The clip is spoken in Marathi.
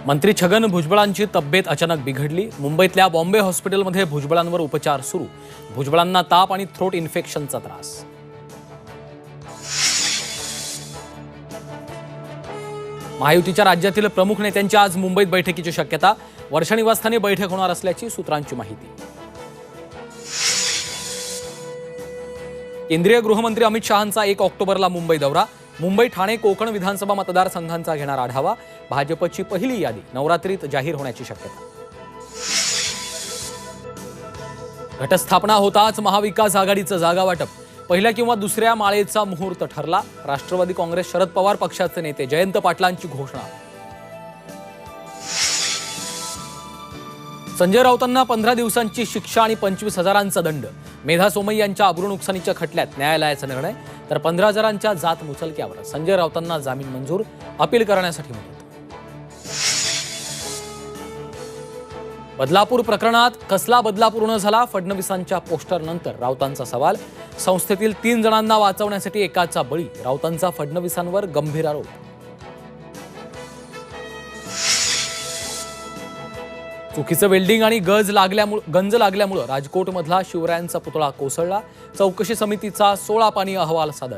मंत्री छगन भुजबळांची तब्येत अचानक बिघडली। मुंबईतल्या बॉम्बे हॉस्पिटलमध्ये भुजबळांवर उपचार सुरू। भुजबळांना ताप आणि थ्रोट इन्फेक्शनचा त्रास। महायुतीच्या राज्यातील प्रमुख नेत्यांची आज मुंबईत बैठकीची शक्यता। वर्षा निवासस्थानी बैठक होणार असल्याची सूत्रांची माहिती। केंद्रीय गृहमंत्री अमित शहांचा 1 ऑक्टोबरला मुंबई दौरा। मुंबई ठाणे कोकण विधानसभा मतदारसंघांचा घेणार आढावा। भाजपची पहिली यादी नवरात्रीत जाहीर होण्याची शक्यता। घटस्थापना होताच महाविकास आघाडीचं जागा वाटप। पहिल्या किंवा दुसऱ्या माळेचा मुहूर्त ठरला। राष्ट्रवादी काँग्रेस शरद पवार पक्षाचे नेते जयंत पाटलांची घोषणा। संजय राऊतांना 15 दिवसांची शिक्षा आणि 25,000चा दंड। मेधा सोमय्या यांच्या अब्रू नुकसानीच्या खटल्यात न्यायालयाचा निर्णय। तर 15,000च्या जात मुचलक्यावर संजय राऊतांना जामीन मंजूर। अपील करण्यासाठी मुदत। बदलापूर प्रकरणात कसला बदला पूर्ण झाला? फडणवीसांच्या पोस्टरनंतर राऊतांचा सवाल। संस्थेतील 3 जणांना वाचवण्यासाठी एकाचा बळी। राऊतांचा फडणवीसांवर गंभीर आरोप। चुकीचं वेल्डिंग आणि गंज लागल्यामुळे राजकोटमधला शिवरायांचा पुतळा कोसळला। चौकशी समितीचा 16 पानी अहवाल सादर।